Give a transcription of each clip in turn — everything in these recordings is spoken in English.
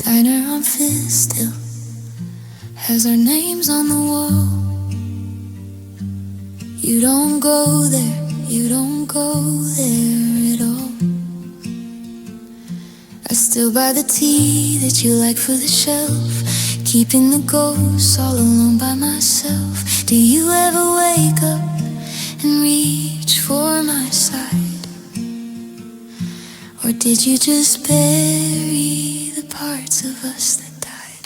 diner on Fifth still has our names on the wall. You don't go there, you don't go there at all. I still buy the tea that you like for the shelf, keeping the ghosts all alone by myself. Do you ever wake up and reach for my side? Or did you just bury the parts of us that died?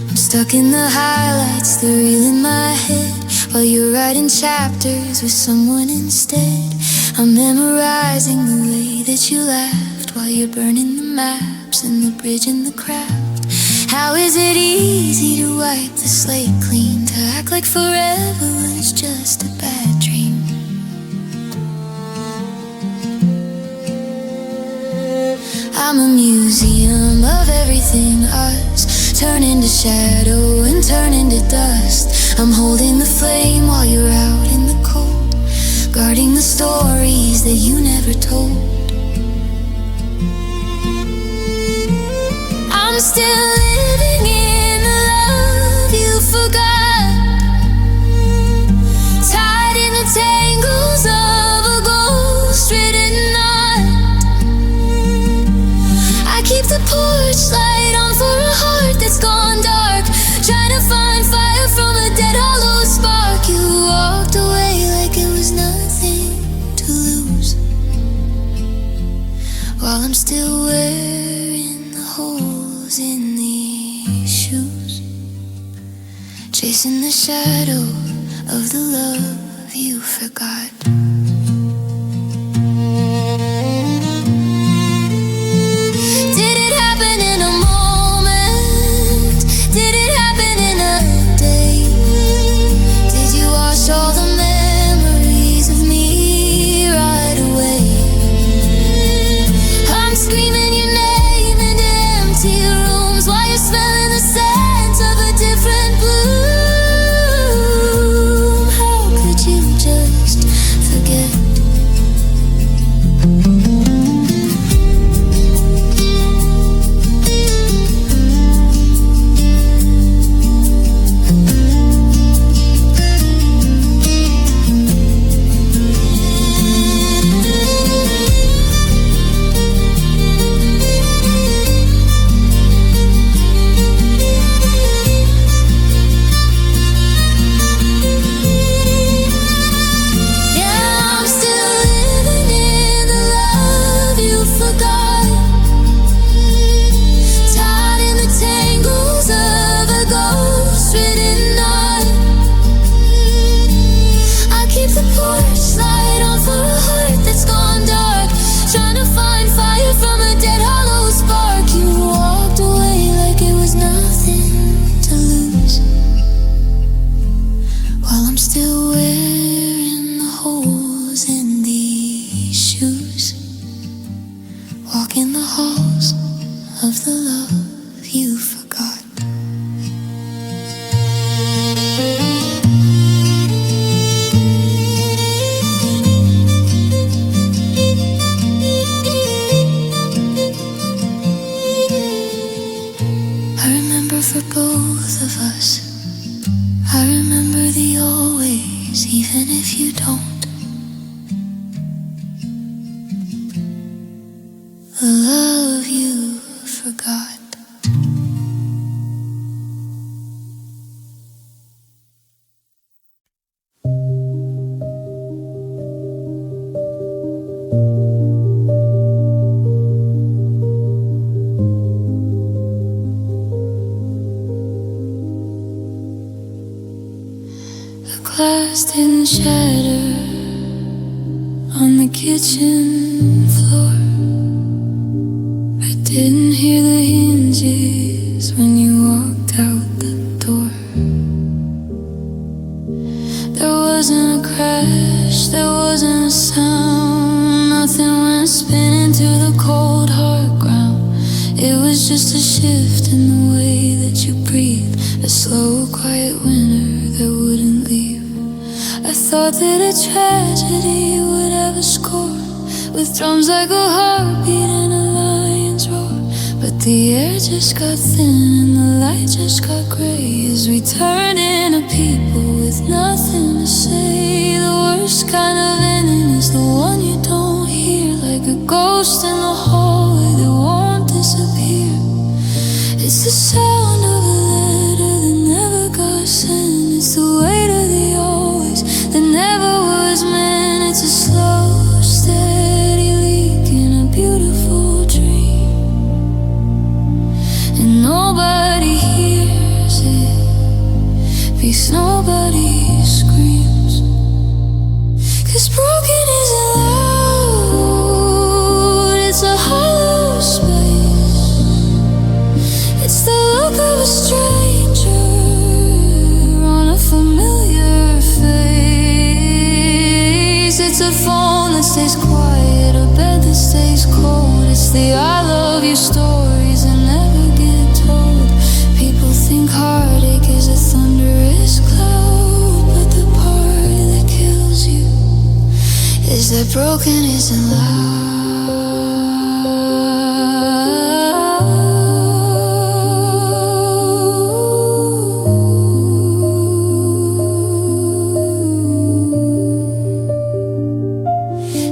I'm stuck in the highlights, the reel in my head, while you're writing chapters with someone instead. I'm memorizing the way that you laughed while you're burning the maps and the bridge and the craft. How is it easy to wipe the slate clean, to act like forever was just a bad dream? I'm a museum of everything us, turn into shadow and turn into dust. I'm holding the flame while you're out in the cold, guarding the stories that you never told. I'm still living in the love you forgot, tied in the tangles of a ghost-ridden night. I keep the porch light on for a heart that's gone dark, trying to find fire from a dead hollow spark. You walked away like it was nothing to lose, while I'm still wearing the holes in these shoes, chasing the shadow of the love you forgot. Did it happen in a moment? Did it happen in a day? Did you wash all the memories of me right away? I'm screaming your name in empty rooms while you're smelling the scent of a different bloom. How could you just forget? Walking the halls of the love you forgot. I remember for both of us, I remember the always, even if you don't. The love you forgot. The glass didn't shatter on the kitchen floor. Didn't hear the hinges when you walked out the door. There wasn't a crash, there wasn't a sound. Nothing went spinning to the cold hard ground. It was just a shift in the way that you breathe, a slow quiet winter that wouldn't leave. I thought that a tragedy would have a score, with drums like a heartbeat and a lion's roar. But the air just got thin and the light just got gray as we turned into people with nothing to say. The worst kind of ending is the one you don't hear, like a ghost in the hallway that won't disappear. It's the sound of a letter that never got sent. It's the weight of the always that never was meant. It's a slow, steady leak in a beautiful dream, and nobody hears it because nobody screams. 'Cause broken isn't loud, it's a hollow space. It's the look of a stranger on a familiar face. It's a phone that stays quiet, a bed that stays cold. It's the I love you stories that never get told. People think heartache is a thunderous cloud, but the part that kills you is that broken isn't loud.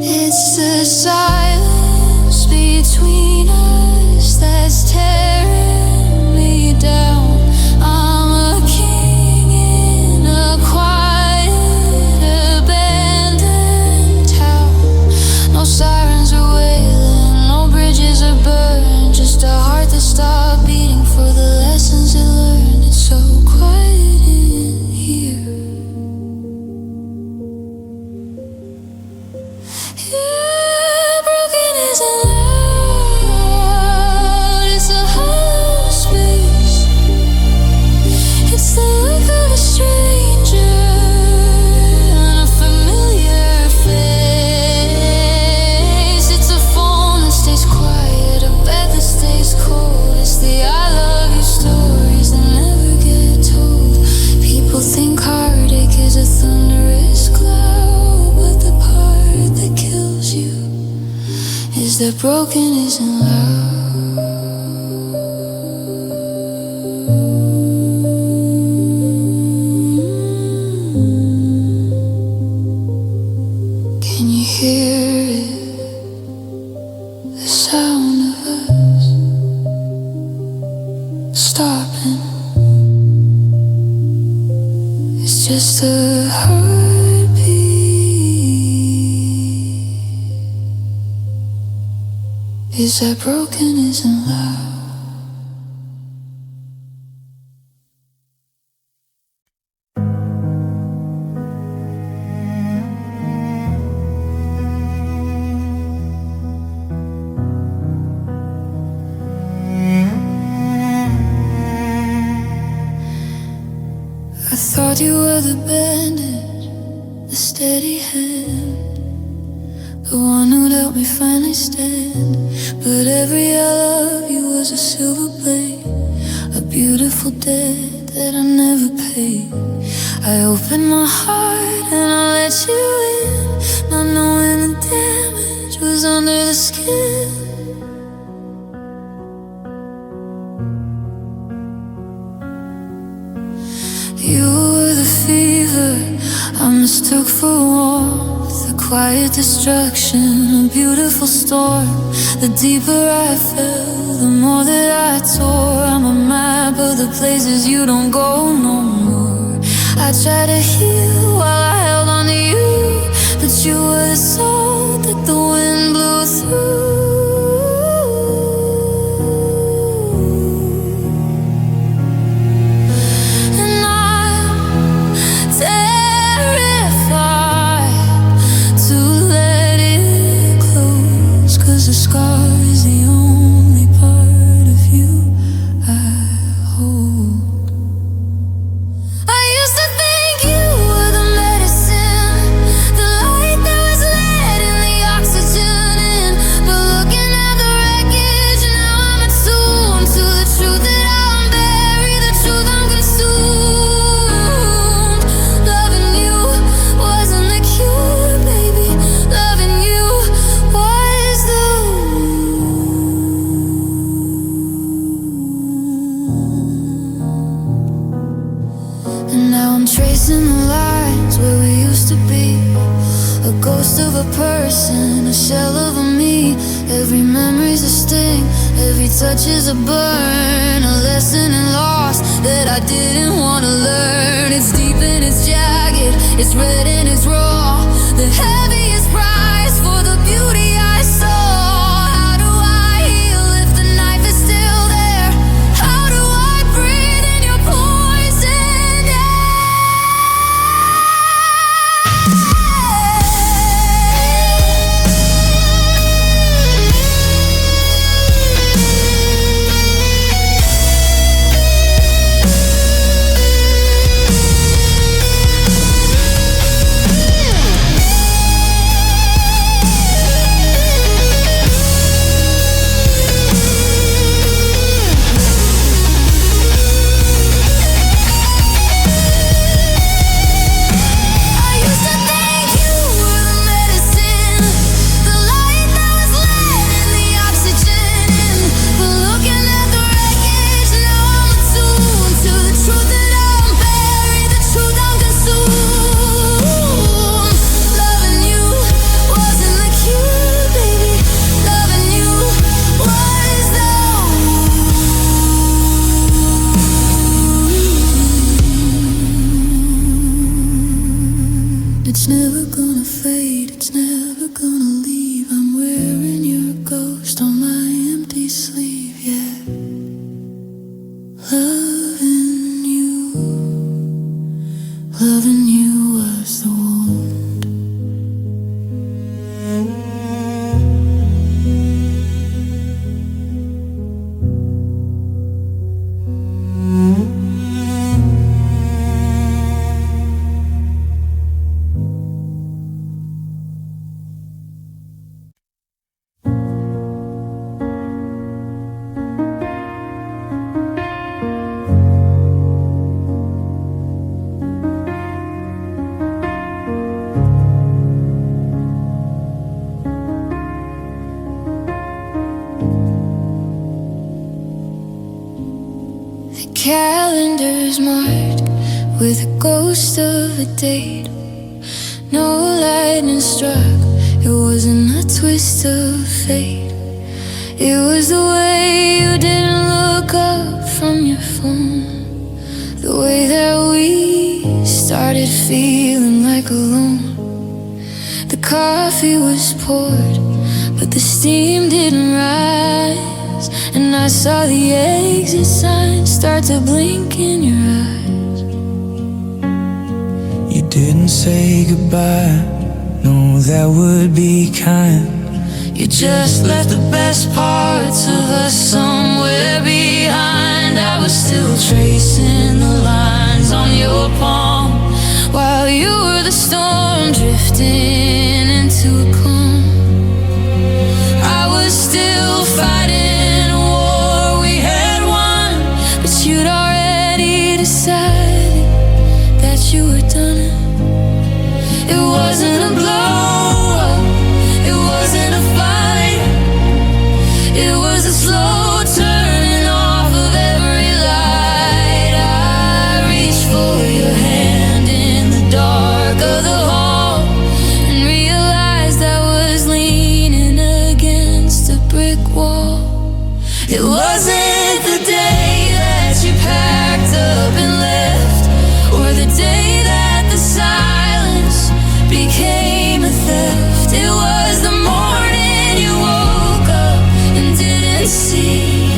It's the silence between us that's tearing me down. I'm a king in a quiet, abandoned town. No sirens are wailing, no bridges are burned, just a heart that stopped beating for the lessons it learned. It's so quiet in here. Yeah, broken isn't loud, it's a hollow space. It's the look of a stranger on a familiar face. It's a phone that stays quiet, a bed that stays cold. It's the I love you stories that never get told. People think heartache is a thunderous cloud, but the part that kills you is that broken isn't loud. Can you hear it? The sound of us stopping. It's just a heartbeat. Is that broken isn't loud? I thought you were the bandage, the steady hand, the one who'd help me finally stand. But every I love you was a silver blade, a beautiful debt that I never paid. I opened my heart and I let you in, not knowing the damage was under the skin. You were the fever I mistook for warmth, the quiet destruction, a beautiful storm. The deeper I fell, the more that I tore. I'm a map of the places you don't go no more. I tried to heal while I held on to you, but you were the salt that the wind blew through. The scar is the only part of you I hold. I used to think you were the medicine, the light that was let in the oxygen in. But looking at the wreckage, now I'm attuned to the truth that I'm buried, the truth I'm consumed. Loving you wasn't the cure, baby. Loving you was a person, a shell of a me. Every memory's a sting, every touch is a burn. A lesson in loss that I didn't want to learn. It's deep and it's jagged, it's red and it's raw. The heaviest price for the beauty I saw. How do I heal if the knife is still there? How do I breathe in your poison calendars marked with a ghost of a date. No lightning struck, it wasn't a twist of fate. It was the way you didn't look up from your phone, the way that we started feeling like alone. The coffee was poured, but the steam didn't rise, and I saw the exit sign start to blink in your eyes. You didn't say goodbye, no, that would be kind. You just left the best parts of us somewhere behind. I was still tracing the lines on your palm, while you were the storm drifting into a calm. I was still fighting a war we had won, but you'd already decided that you were done. It wasn't a blow-up, it wasn't a fight. It was a slow turning off of every light. I reached for your hand in the dark of the hall and realized I was leaning against a brick wall. It wasn't the day that you packed up and left, or the day that the silence became a theft. It was the morning you woke up and didn't see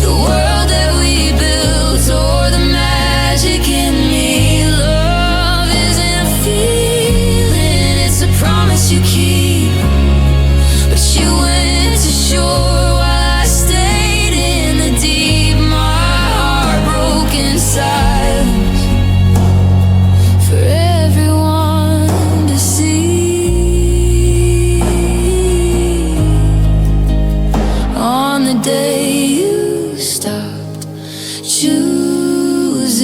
the world that we built, or the magic in me. Love isn't a feeling, it's a promise you keep. But you went to shore while I stayed in the deep. My heart broke in silence for everyone to see. On the day you stopped choosing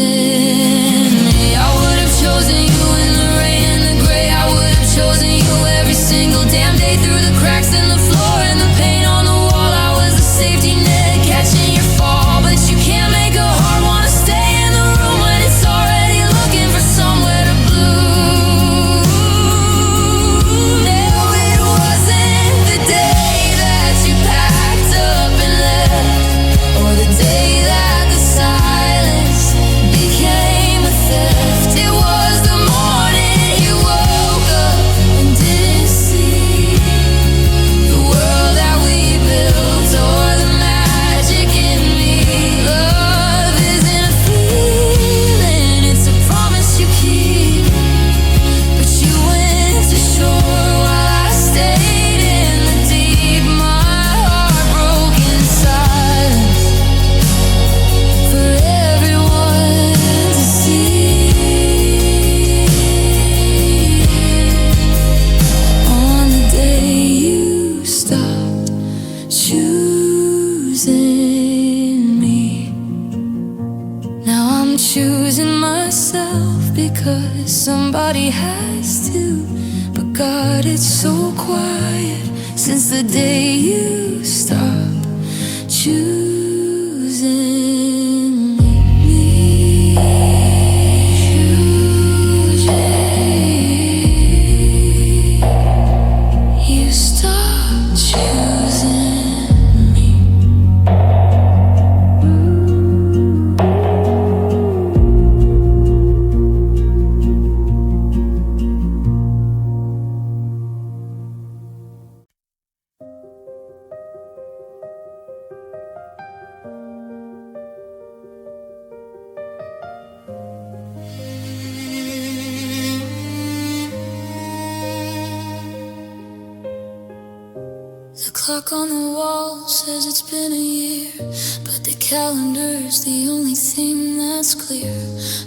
me, I would have chosen you in the rain and the gray. I would have chosen you every single damn day, through the cracks in the floor and the paint on the wall. I was a safety net catching your fall, but you can't make a heart wanna stay in the room when it's already looking for somewhere to bloom. Somebody has to, but God, it's so quiet since the day you stopped choosing me. You stopped choosing me. The clock on the wall says it's been a year, but the calendar's the only thing that's clear.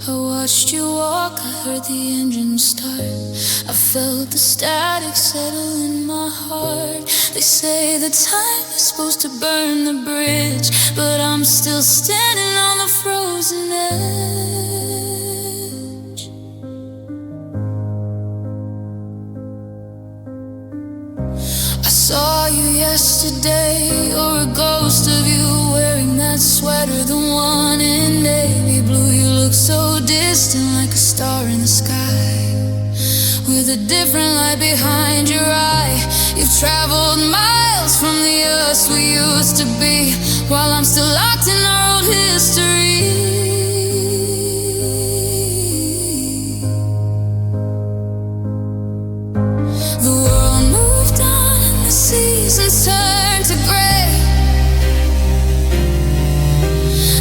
I watched you walk, I heard the engine start, I felt the static settle in my heart. They say the time is supposed to burn the bridge, but I'm still standing on the frozen edge. I saw you yesterday, you're a ghost of you, wearing that sweater, the one in navy blue. You look so distant, like a star in the sky, with a different light behind your eye. You've traveled miles from the us we used to be, while I'm still locked in our old history. The world moved on and the seasons turned to gray.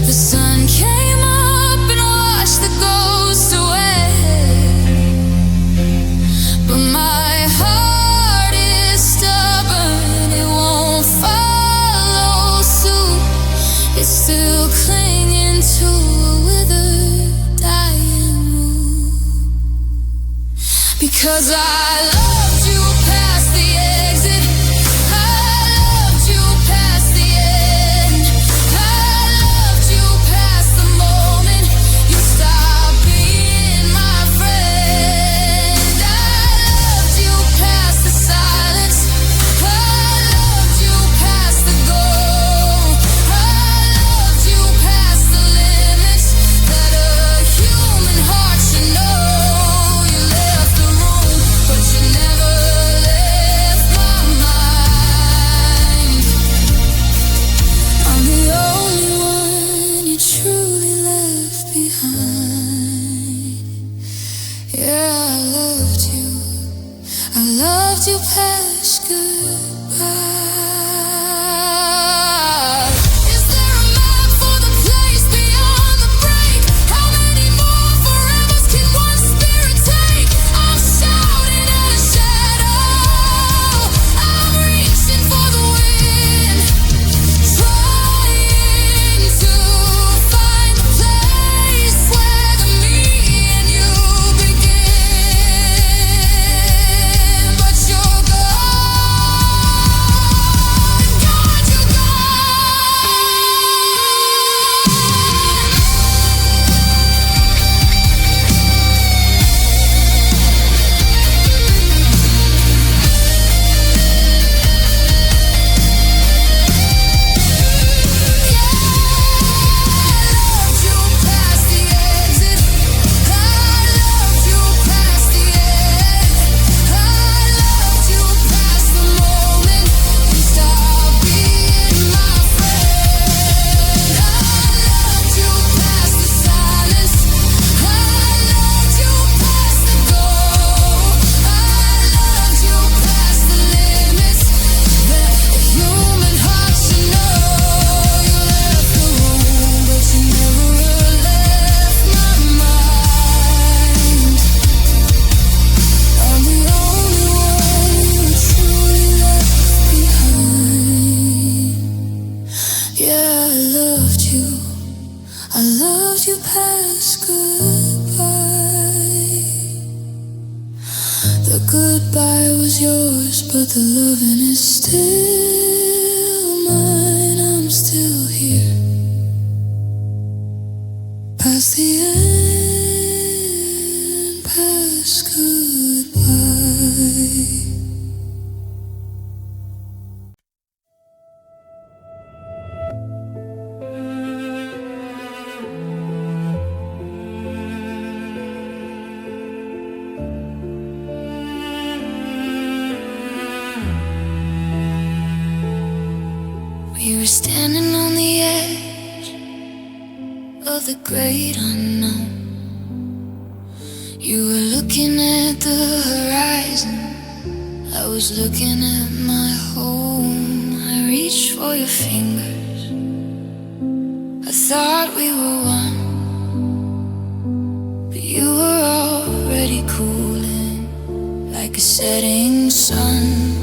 The sun came up and washed the ghosts away, but my heart is stubborn, it won't follow suit. It's still clinging to a withered, dying root. Because I loved you past the exit, I loved you past the end, I loved you past the moment you stopped being my friend. I loved you past the silence, I loved you past the goal, I loved you past the limits that a human heart should know. You left the room, but you never left my mind. I'm the only one you truly left behind. Yeah, I loved you past goodbye. Is there a map for the place beyond the break? How many more forevers can one spirit take? I'm shouting at a shadow, I'm reaching for the wind, trying to find the place where the me and you begin. But you're gone, God, you're gone. Loved you past the exit, I loved you past the end, I loved you past the moment you stopped being my friend. I loved you past the silence, I loved you past the goal, I loved you past the limits that a human heart should know. You left the room, but you never left my mind. I'm the only one you truly left behind. Yeah, I loved you past goodbye. The goodbye was yours, but the loving is still mine. I'm still here, past the end, past We were standing on the edge of the great unknown. You were looking at the horizon, I was looking at my home. I reached for your fingers, I thought we were one, but you were already cooling like a setting sun.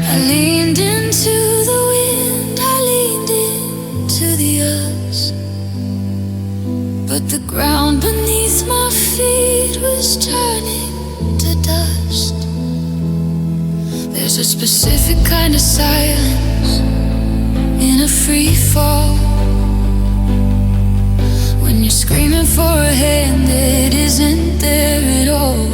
I leaned into the wind, I leaned into the us, but the ground beneath my feet was turning to dust. There's a specific kind of silence in a free fall, when you're screaming for a hand that isn't there at all.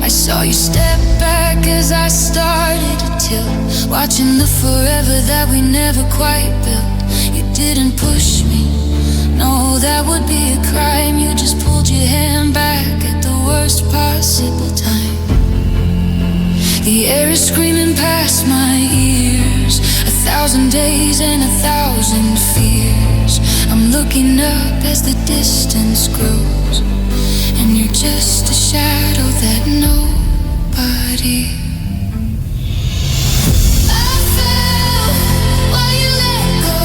I saw you step back as I started to tilt, watching the forever that we never quite built. You didn't push me, no, that would be a crime. You just pulled your hand back at the worst possible time. The air is screaming past my ears, 1,000 days and 1,000 fears. I'm looking up as the distance grows, and you're just a shadow that nobody. I fell while you let go.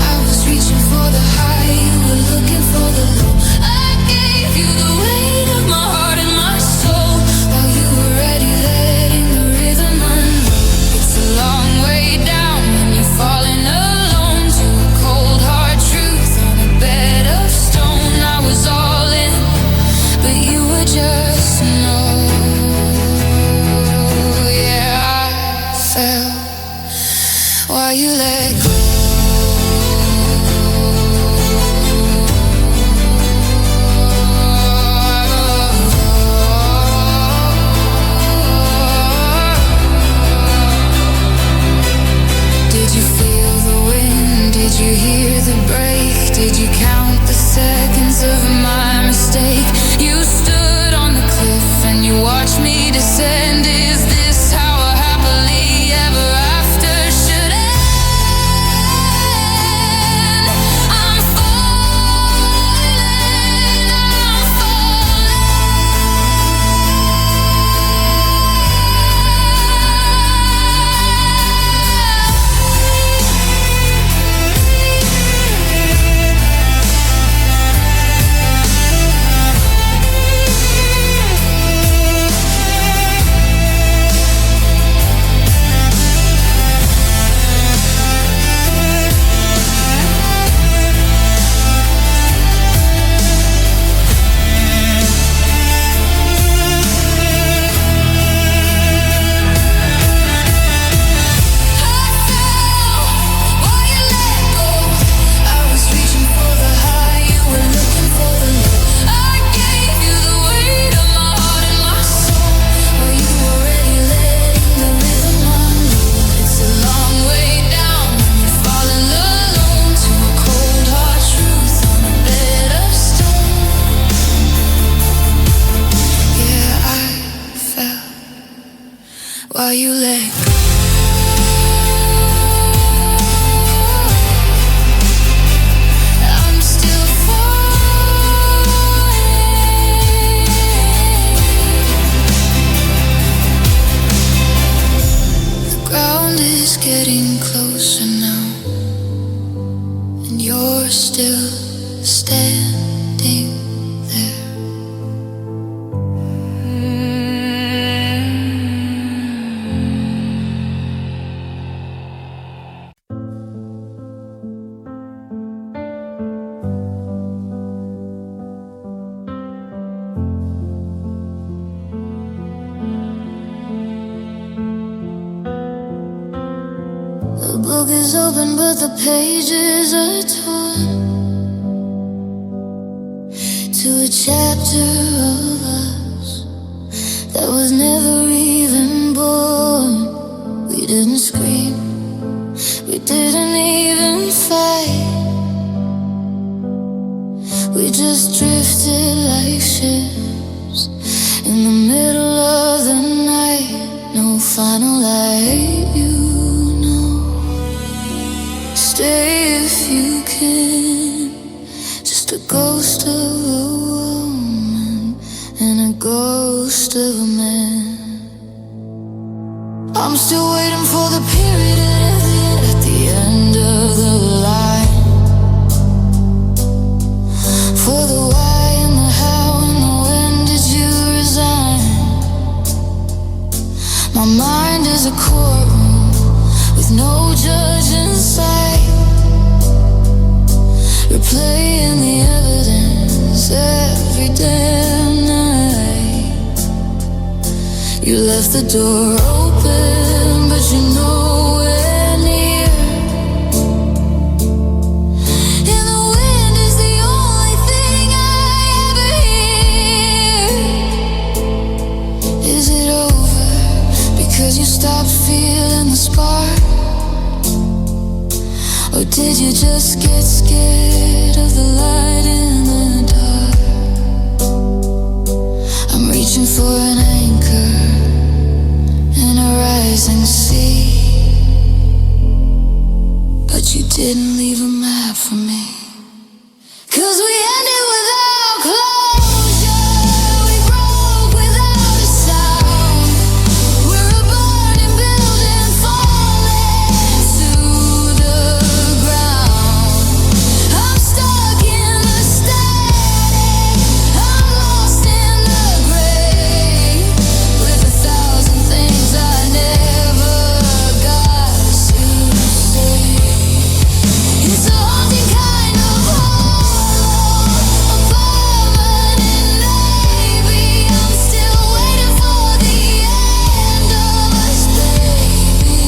I was reaching for the high, you were looking for the low. I gave you the weight of my heart and my soul, while you were ready letting the rhythm unroll. It's a long way down when you're falling alone to a cold hard truth on a bed of stone. I was all in, but you were just no. Yeah, I fell while you let go. Did you feel the wind? Did you hear the break? Did you count the seconds of my mistake? You stood on the cliff and you watched me descend. Is this how a happily ever after should end? I'm falling, I'm falling. While you let go. I'm still falling. The ground is getting closer now, and you're still standing there. The book is open but the pages are torn to a chapter of us that was never even born. We didn't scream, we didn't even fight. We just drifted like ships in the middle of the night. No I'm still waiting for the period at the end of the line. For the why and the how and the when did you resign? My mind is a courtroom with no judge in sight, replaying the evidence every damn night. You left the door open, but you're nowhere near. And the wind is the only thing I ever hear. Is it over because you stopped feeling the spark? Or did you just get scared of the light in the dark? I'm reaching for an anchor in a rising sea, but you didn't leave a map for me. 'Cause we ended without closure, we broke without a sound. We're a burning building falling to the ground. I'm stuck in the static, I'm lost in the gray, with 1,000 things I never got to say. It's a haunting kind of hollow, a permanent maybe. I'm still waiting for the end of us, baby.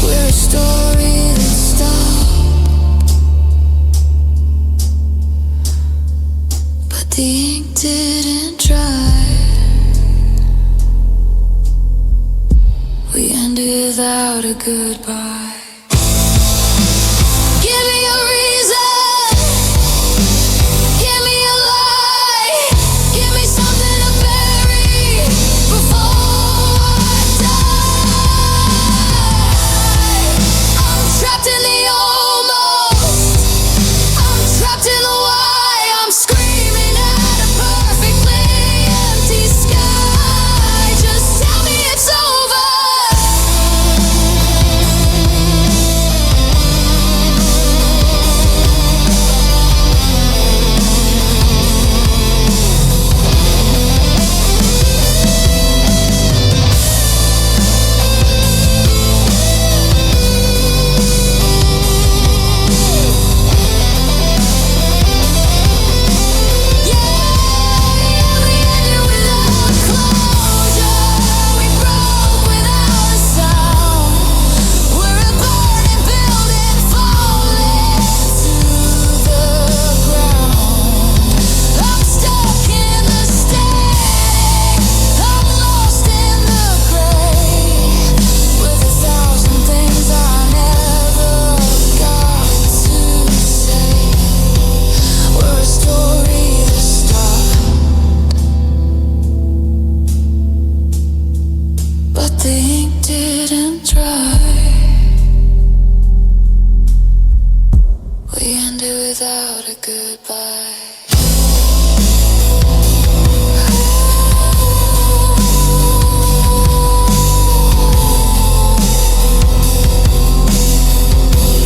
We're a story that stopped, but the ink didn't dry. We ended without a goodbye. Give me a reason, give me a lie, give me something to bury before I die. I'm trapped in the almost, I'm trapped in the why. I'm screaming at a perfectly empty sky. Just tell me it's over. The ink didn't dry. We ended without a goodbye.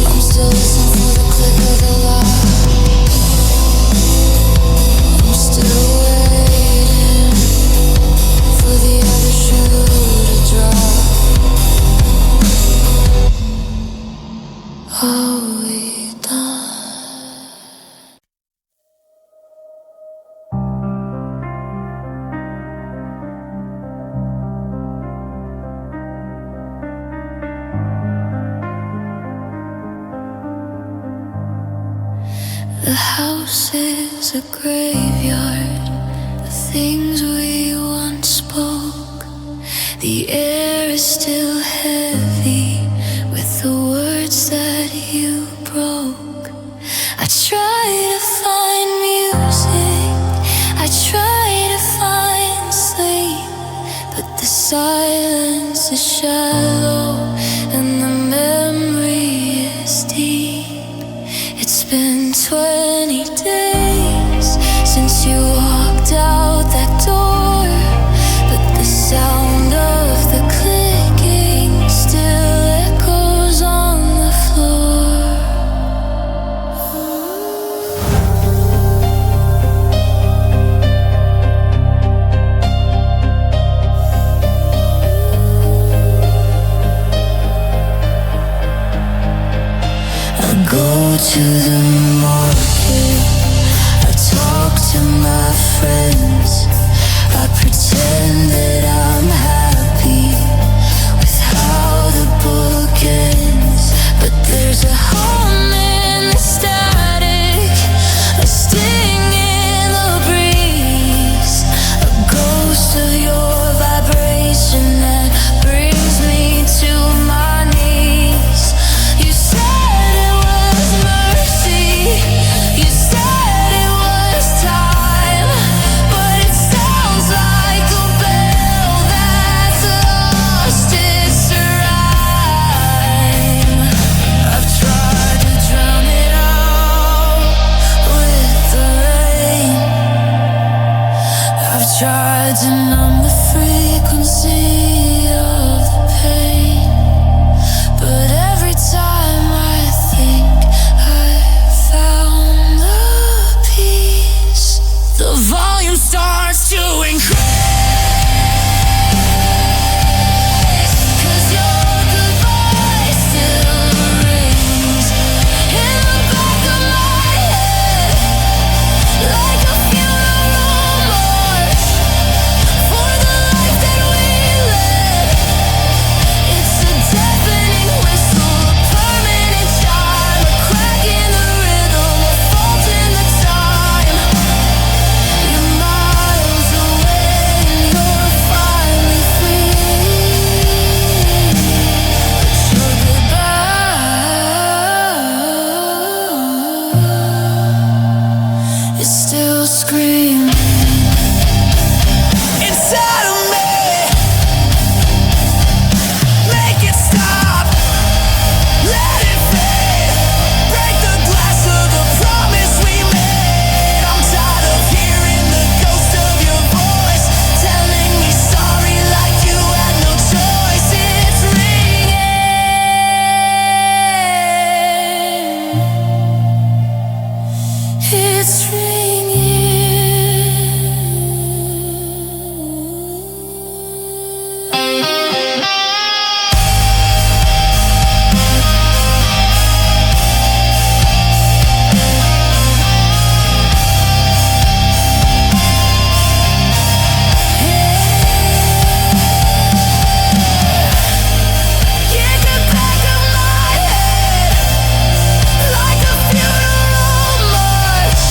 I'm still listening for the click of the lock. I'm still waiting for the other shoe to drop. Are we done? The house is a graveyard, the things we once spoke. The air is still heavy with the words that you broke. I try to find music, I try to find sleep, but the silence is shallow and the memory is deep. It's been 20 days since you walked out that door, but the sound of to the market. I talk to my friends. I pretend that I'm happy with how the book ends. But there's a hum in the static, a sting in the breeze, a ghost of your vibration that brings me to my knees. You said it was mercy, you said it was time, but it sounds like a bell that's lost its rhyme. I've tried to drown it out with the rain. I've tried to numb the frequency of the pain, but every time I think I've found the peace, the volume starts to increase. 'Cause your goodbye still rings in the back of my head, like a funeral march for the life that we led. It's a deafening whistle, a permanent chime, a crack in the rhythm, a fault in the time. You're miles away and you're finally free, but your goodbye is still screaming inside of me. Make it stop, let it fade, break the glass of the promise we made. I'm tired of hearing the ghost of your voice telling me sorry like you had no choice. It's ringing, it's ringing. In the back of my head, like a funeral march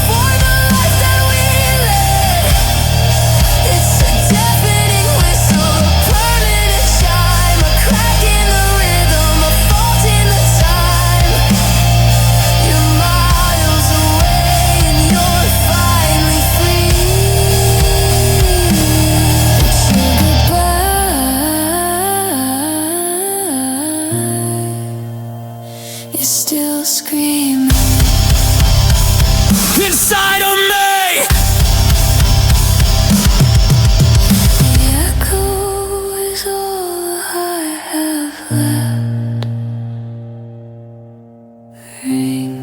for the life that we led. It's a deafening whistle, a permanent chime, a crack in the rhythm, a fault in the time. You're miles away and you're finally free, but your goodbye is still screaming inside of me. The echo is all I have left. Ring,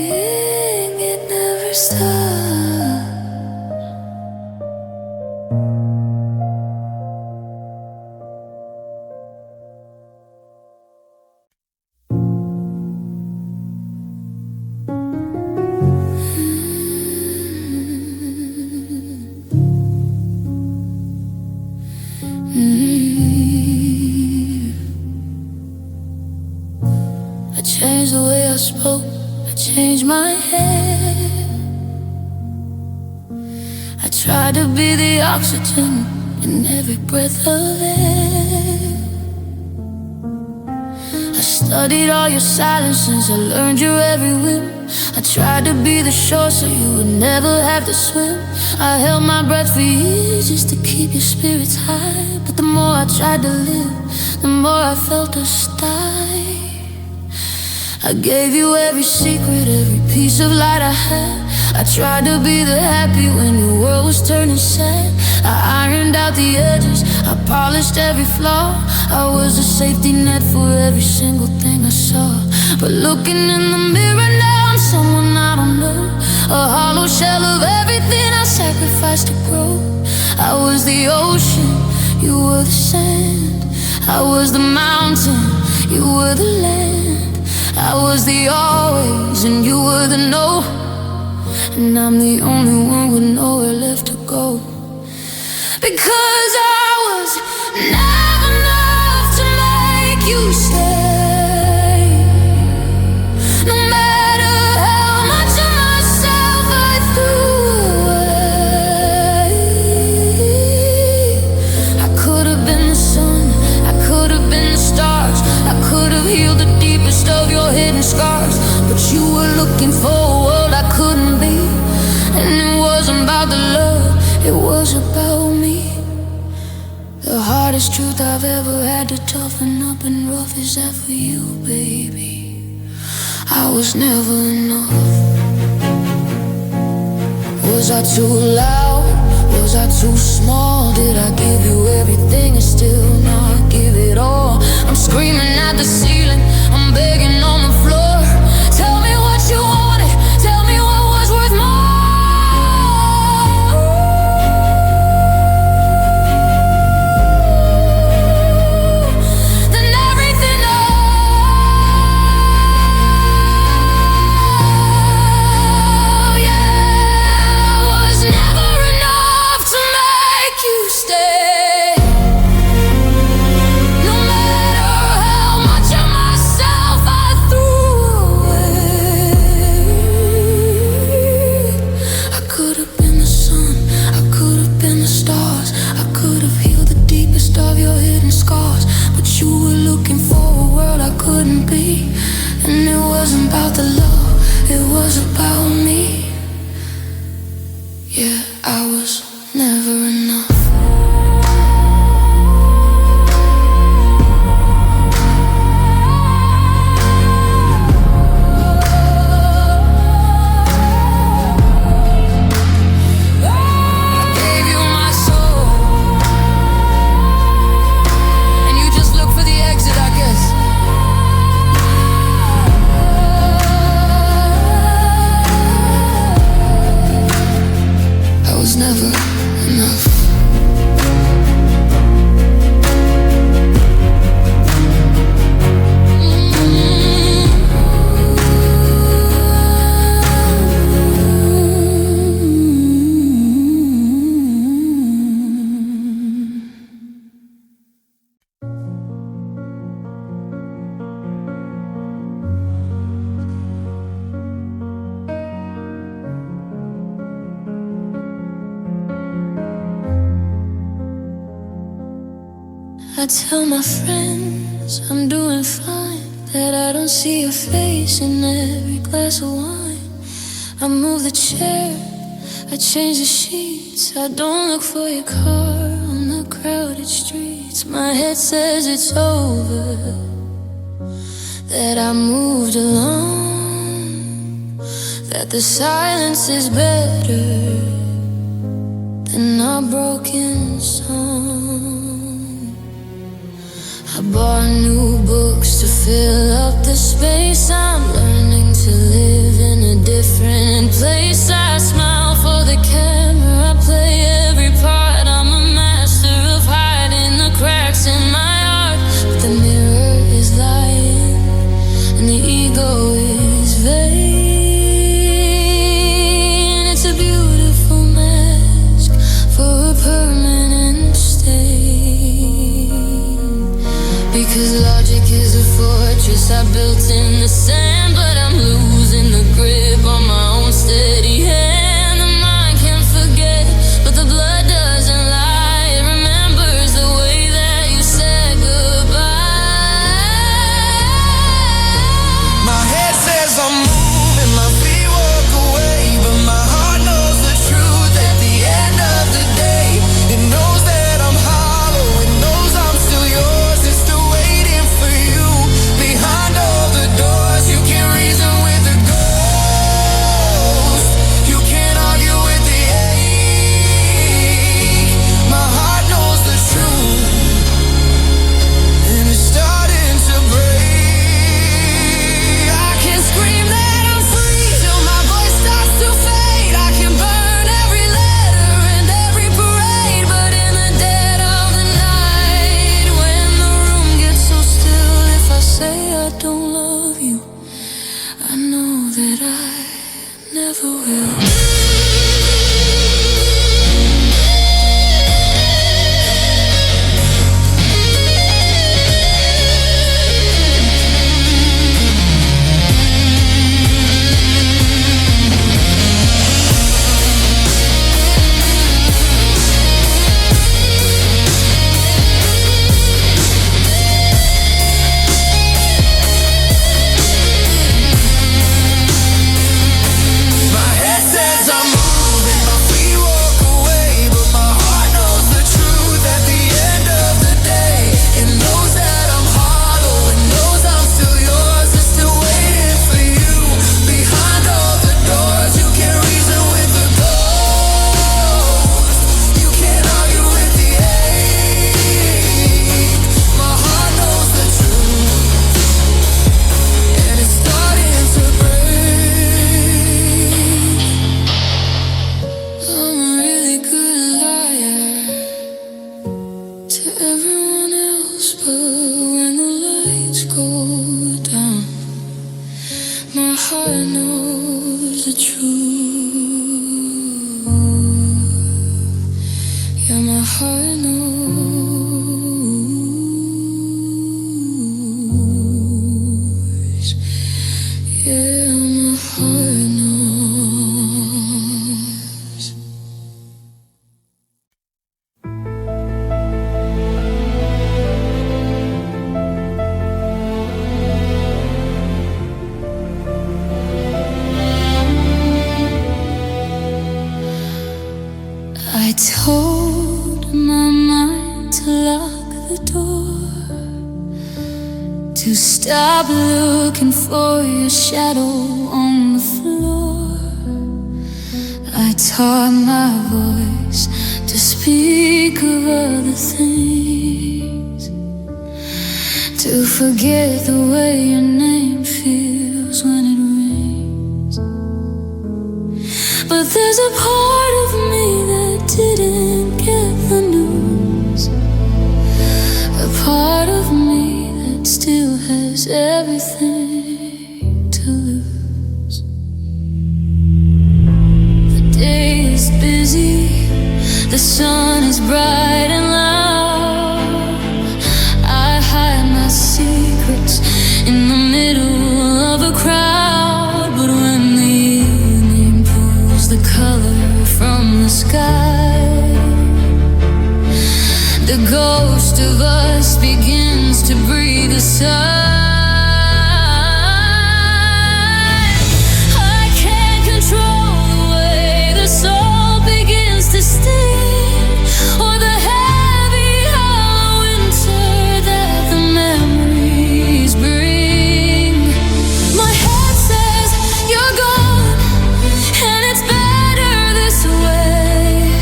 ring, it never stops. I changed the way I spoke, I changed my head. I tried to be the oxygen in every breath of air. I studied all your silences, I learned your every whim. I tried to be the shore so you would never have to swim. I held my breath for years just to keep your spirits high. But the more I tried to live, the more I felt us die. I gave you every secret, every piece of light I had. I tried to be the happy when your world was turning sad. I ironed out the edges, I polished every flaw. I was a safety net for every single thing I saw. But looking in the mirror now, I'm someone I don't know, a hollow shell of everything I sacrificed to grow. I was the ocean, you were the sand. I was the mountain, you were the land. I was the always and you were the no. And I'm the only one with nowhere left to go. Because I was never enough to make you stay. No matter how much of myself I threw away. I could have been the sun, I could have been the stars, I could have healed the deepest of your hidden scars. But you were looking for a world I couldn't be. And it wasn't about the love, it was about me. The hardest truth I've ever had to toughen up and rough is that for you, baby, I was never enough. Was I too loud? Was I too small? Did I give you everything and still not give it all? I'm screaming at the ceiling, I'm begging on the floor. Tell me what you wanted, tell me what was worth more than everything else. Yeah, I was never enough to make you stay. No matter how much of myself I threw away. I could have been the sun, I could have been the stars, I could have healed the deepest of your hidden scars. But you were looking for a world I couldn't be. And it wasn't about the love, it was about me. Yeah, I was never enough. I gave you my soul, and you just look for the exit, I guess. I was never enough. I tell my friends I'm doing fine, that I don't see your face in every glass of wine. I move the chair, I change the sheets, I don't look for your car on the crowded streets. My head says it's over, that I moved along, that the silence is better than our broken song. I bought new books to fill up the space. I'm learning to live in a different place. I smile for the camera, I play every part. I'm a master of hiding the cracks in my heart. But the mirror is lying and the ego is vain. It's a beautiful mask for a permanent stain. Because logic is a fortress I built in the sand, but I'm losing the grip on my own steady hand. The mind can forget, but the blood doesn't lie. It remembers the way that you said goodbye. My head says I'm moving, my feet walk away, but my heart knows the truth at the end of the day. It knows that I'm hollow, it knows I'm still yours. It's still waiting for you behind all the doors. You can't heart knows. Yeah, my heart knows. I told my mind to lock the door, to stop looking for your shadow on the floor. I taught my voice to speak of other things, to forget the way your name feels when it rains. But there's a part of me that didn't get the news, a part of me that still has everything to lose. The day is busy, the sun is bright and loud. I hide my secrets in the middle of a crowd, but when the evening pulls the color from the sky, the ghost of us begins to breathe a sigh. I can't control the way the soul begins to sting, or the heavy hollow winter that the memories bring. My head says you're gone, and it's better this way.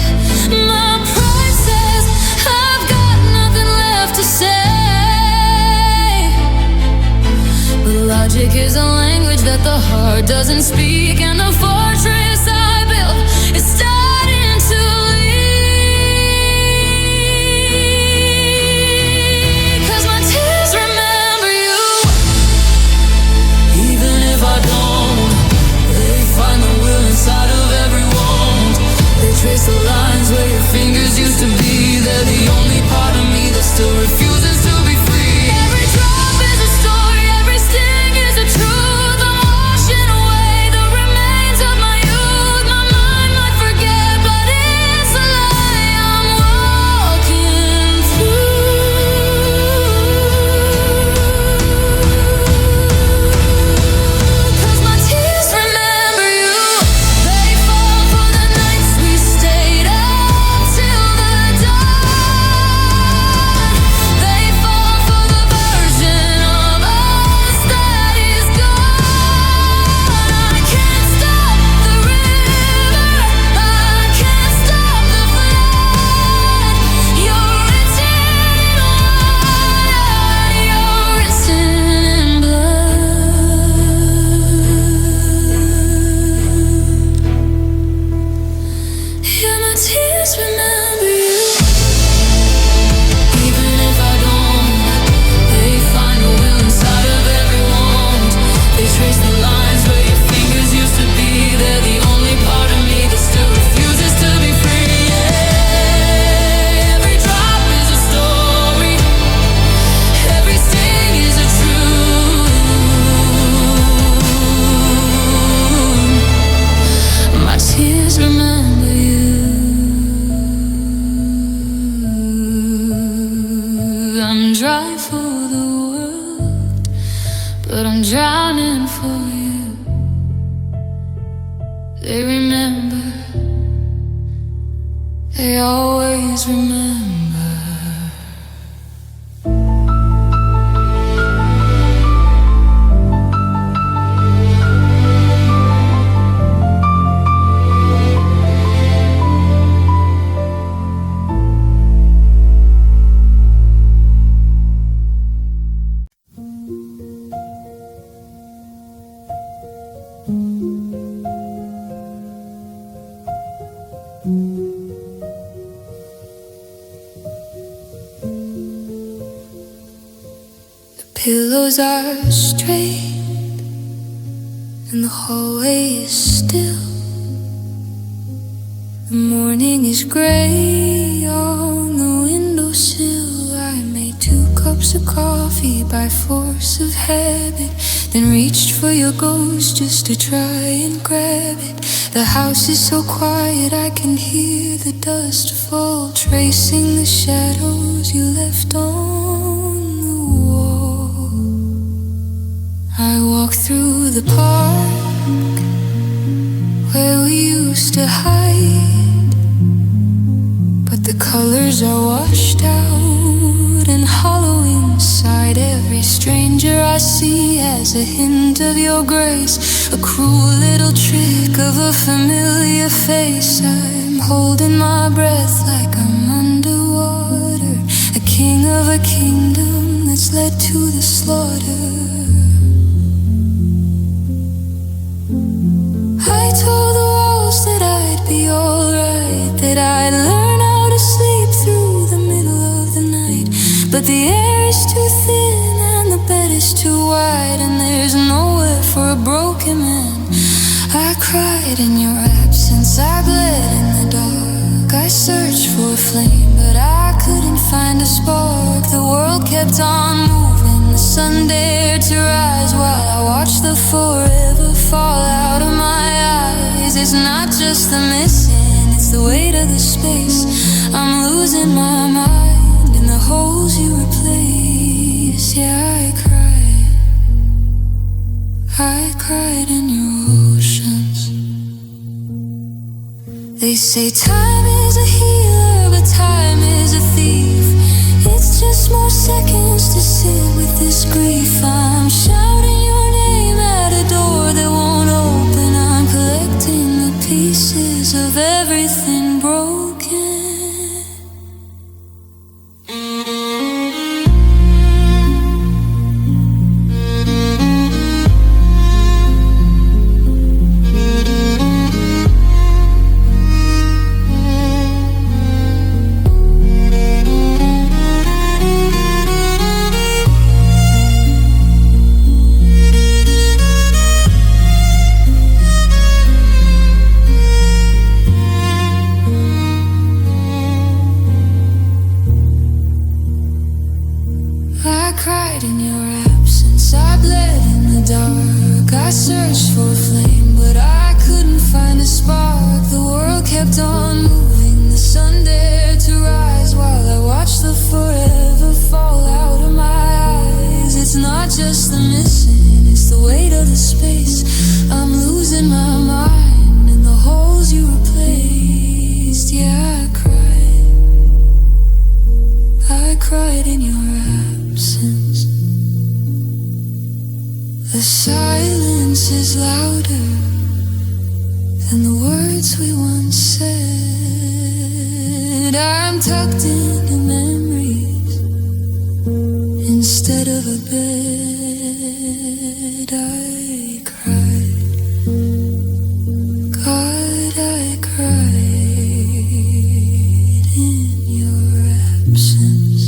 My pride says I've got nothing left to say. But logic is a language that the heart doesn't speak, and the fortress I built is starting to leak. 'Cause my tears remember you, even if I don't. They find the will inside of every wound. They trace the lines where your fingers used to be. They're the only part of me that still refuses to be free. Every drop is a story, every sting is a truth. I'm washing away the remains of my youth. My mind might forget, but it's a lie I'm walking through. 'Cause my tears remember you. They fall for the nights we stayed up till the dawn. They fall for the version of us that is gone. I can't stop the river, I can't stop the flood. You're written in water, you're written in blood. Yeah, my tears remember you, even if I don't. They find a will inside of every wound. They trace the lines where your fingers used to be. They're the only part of me that still refuses to be free. Yeah, every drop is a story, every sting is a truth. My tears remember you. I'm dry for the world, but I'm drowning for you. They remember, they always remember. Pillows are straight and the hallway is still. The morning is gray on cups of coffee by force of habit, then reached for your ghost just to try and grab it. The house is so quiet I can hear the dust fall, tracing the shadows you left on the wall. I walk through the park where we used to hide, but the colors are washed out and hollow inside. Every stranger I see has a hint of your grace, a cruel little trick of a familiar face. I'm holding my breath like I'm underwater, a king of a kingdom that's led to the slaughter. I told the walls that I'd be alright, that I'd learn how to sleep through the middle of the night. But the air is too thin and the bed is too wide, and there's nowhere for a broken man. I cried in your absence, I bled in the dark. I searched for a flame, but I couldn't find a spark. The world kept on moving, the sun dared to rise, while I watched the forever fall out of my eyes. It's not just the missing, it's the weight of the space. I'm losing my mind in the holes you replace. Yeah, I cried in your oceans. They say time is a healer, but time is a thief. It's just more seconds to sit with this grief. I'm shouting your name at a door that won't open. I'm collecting the pieces of everything broken. I cried in your absence, I bled in the dark. I searched for a flame, but I couldn't find a spark. The world kept on moving, the sun dared to rise, while I watched the forever fall out of my eyes. It's not just the missing, it's the weight of the space. I'm losing my mind in the holes you replaced. Yeah, I cried in your absence. The silence is louder than the words we once said. I'm tucked into memories instead of a bed. I cried, God, I cried in your absence.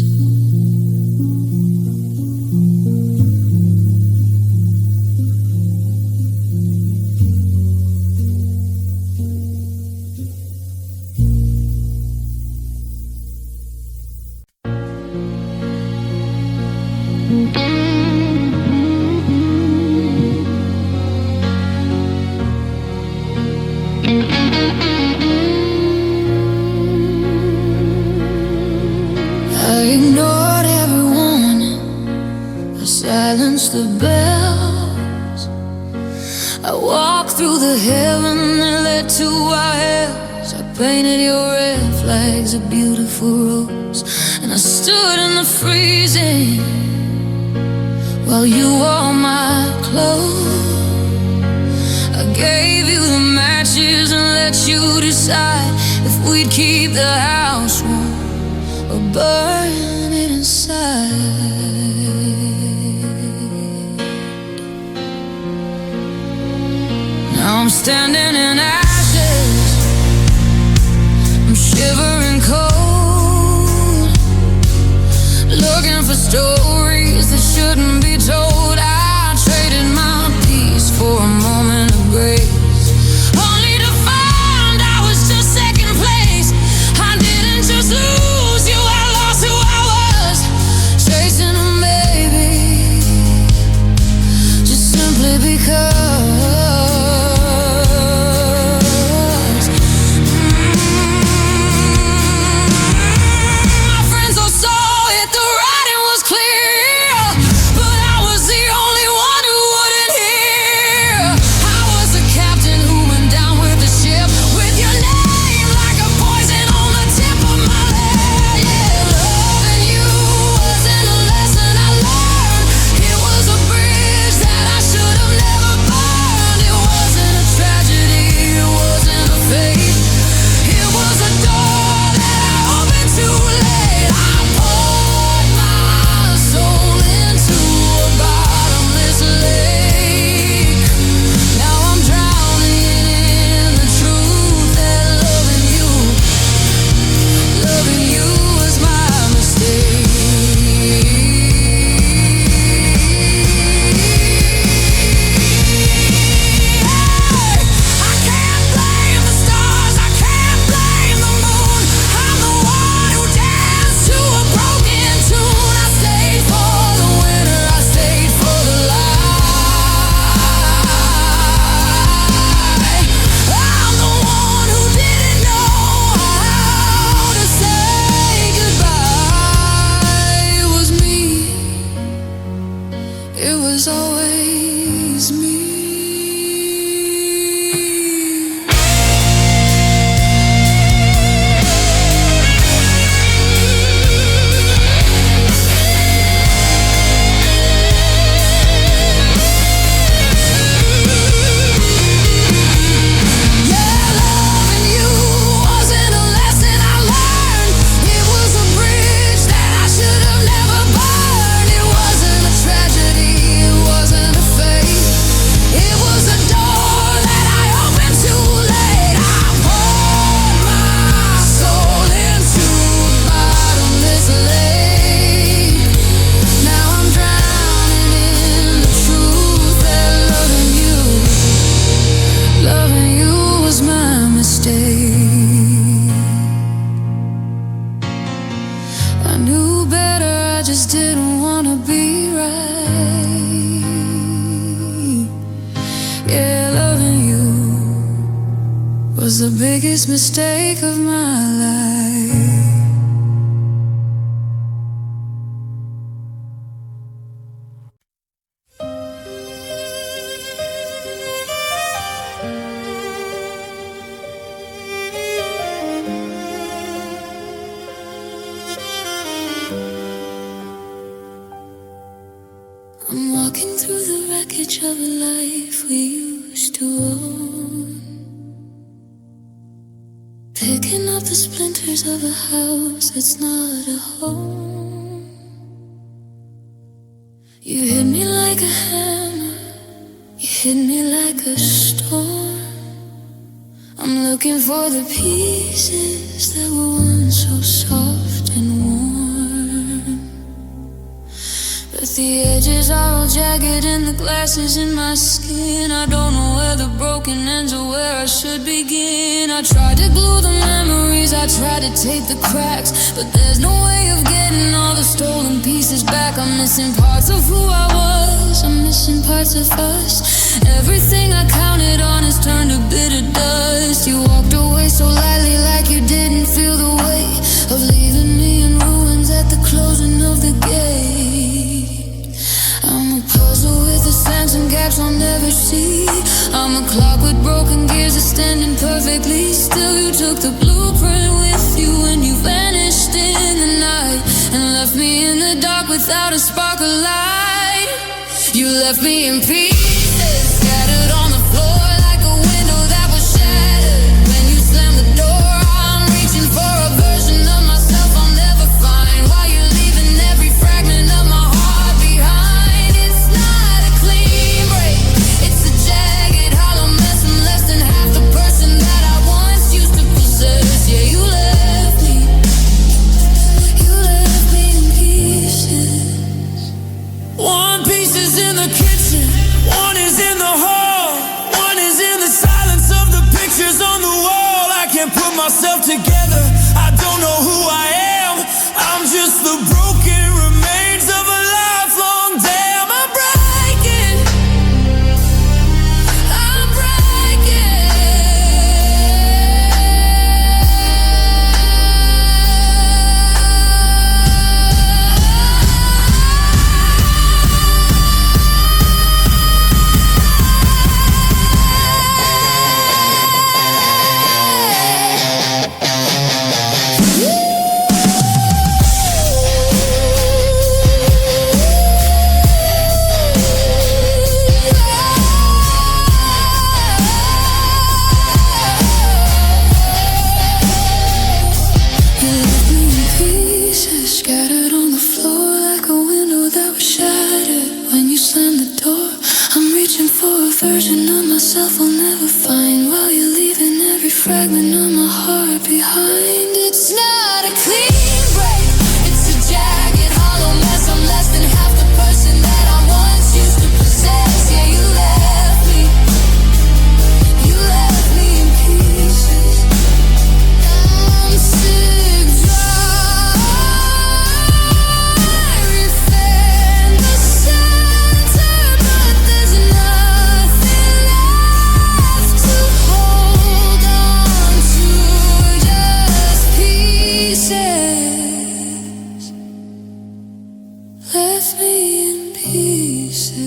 I ignored every warning, I silenced the bells. I walked through the heaven that led to our hells. I painted your red flags a beautiful rose, and I stood in the freezing while you wore my clothes. I gave you the matches and let you decide if we'd keep the house warm or burn it inside. Now I'm standing in ashes, I'm shivering cold, looking for stories that shouldn't be told. I traded my peace for a moment of grace, only to find I was just second place. I didn't just lose you, I lost who I was, chasing mistake of my life. I'm walking through the wreckage of a life we used to own, picking up the splinters of a house that's not a home. You hit me like a hammer, you hit me like a storm. I'm looking for the pieces that were once so soft and warm, but the edges are all jagged and the glass is in my skin. I don't know where the broken ends or where I should begin. I tried to glue the memories, I tried to tape the cracks, but there's no way of getting all the stolen pieces back. I'm missing parts of who I was, I'm missing parts of us. Everything I counted on has turned to bitter dust. You walked away so lightly, like you didn't feel the weight of leaving me in ruins at the closing of the gate. I'm a puzzle with the sands and gaps I'll never see. I'm a clock with broken gears that's standing perfectly still. You took the blueprint with you when you vanished in the night and left me in the dark without a spark of light. You left me in pieces, scattered on the floor like a window that was shattered. When you slammed the door, I'm reaching for a version of myself I'll never find, while you're leaving every fragment of my heart behind. It's not a clean break, it's a jagged, hollow mess. I'm less than half the person that I once used to possess. Yeah, you left me in pieces. One piece is in the kitchen, one is in the hall, one is in the silence of the pictures on the wall. I can't put myself together, I don't know who I am. I'm just the broken remains of a lifelong dam. I'm breaking, I'm breaking. Scattered on the floor like a window that was shattered. When you slammed the door, I'm reaching for a version of myself I'll never find, while you're leaving every fragment of my heart behind. It's not a clean break, it's a jagged, hollow mess. I'm less than half the person that I once used to possess. Yeah, you left me in pieces. I'm sick, dry. Left me in pieces.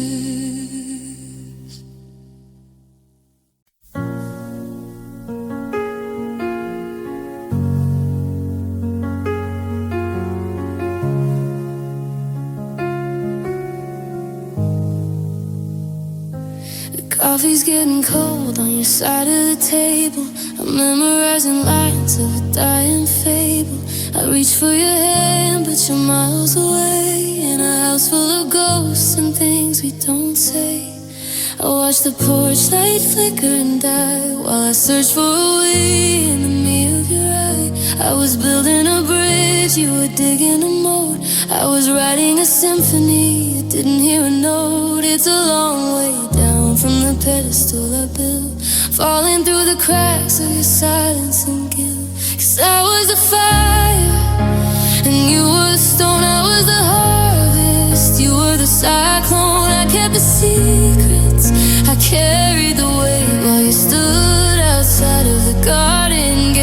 The coffee's getting cold on your side of the table. I'm memorizing lines of a dying fable. I reach for your hand, but you're miles away, in a house full of ghosts and things we don't say. I watch the porch light flicker and die, while I search for a way in the mirror of your eye. I was building a bridge, you were digging a moat. I was writing a symphony, you didn't hear a note. It's a long way down from the pedestal I built, falling through the cracks of your silence and guilt. 'Cause I was the fire, and you were the stone. I was the harvest, you were the cyclone. I kept the secrets, I carried the weight, while you stood outside of the garden gate.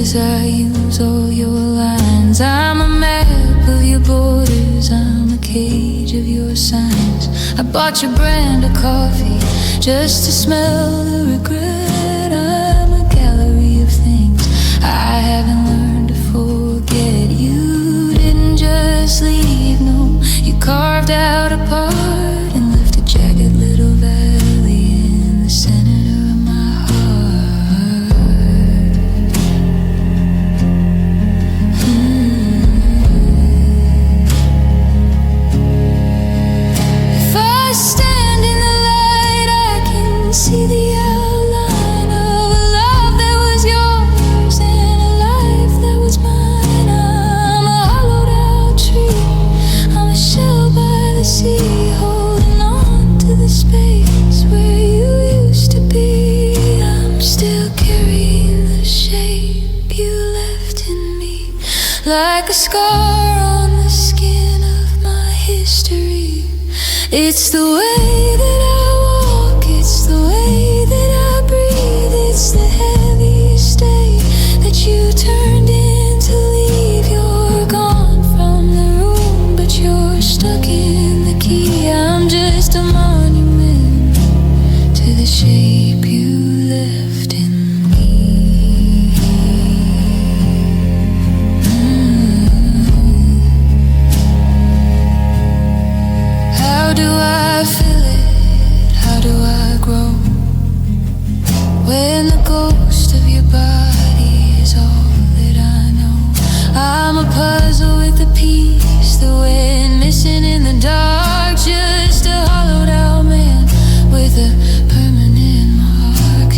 'cause I use all your lines. I'm a map of your borders, I'm a cage of your signs. I bought your brand of coffee just to smell the regret. I'm a gallery of things I haven't learned to forget. You didn't just leave, no, you carved out a part and left a jagged little valley in the center of my heart. If I stand in the light, I can see the outline of a love that was yours and a life that was mine. I'm a hollowed out tree, I'm a shell by the sea, holding on to the space where you used to be. I'm still carrying the shape you left in me, like a scar on the skin of my history. It's the way that I walk, it's the way that I breathe, it's the heavy state that you turned in to leave. You're gone from the room, but you're stuck in the key. I'm just a monument to the shape you left in me. How do I feel it? How do I grow? When the ghost of your body is all that I know. I'm a puzzle with a piece that went missing in the dark. Just a hollowed out man with a permanent mark.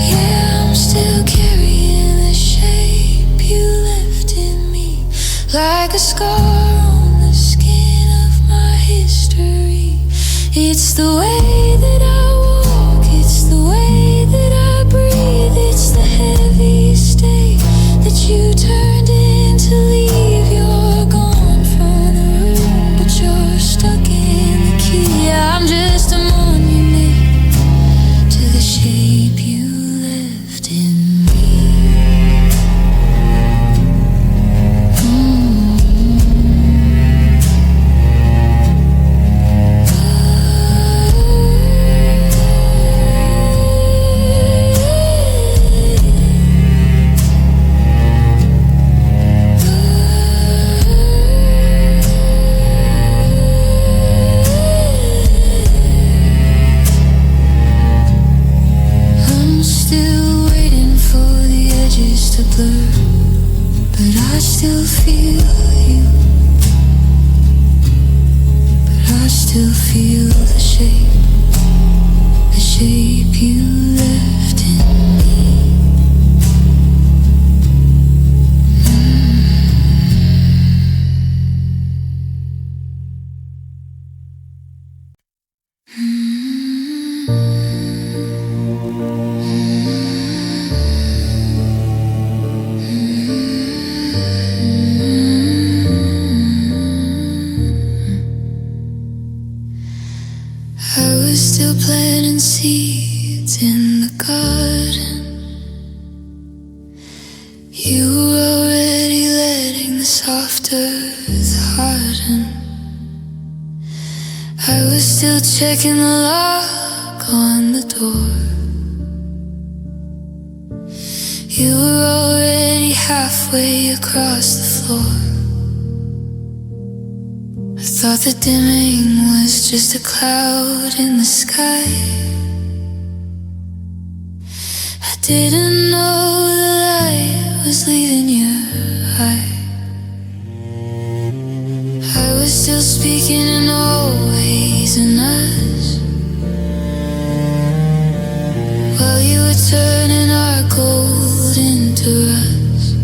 Yeah, I'm still carrying the shape you left in me, like a scar on the skin of my history. It's the way that I walk, it's the way that I breathe, it's the heavy state that you turned in to leave. You're gone from the room, but you're stuck in the key. I'm just a monument to the shape you left in me. I'm still waiting for the edges to blur, but I still feel you. But I still feel the shape you left in me. I was still planting seeds in the garden. You were already letting the soft earth harden. I was still checking the lock on the door. You were already halfway across the floor. I thought the dimming was just a cloud in the sky. I didn't know the light was leaving your eye. I was still speaking in always and us, while you were turning our gold into rust.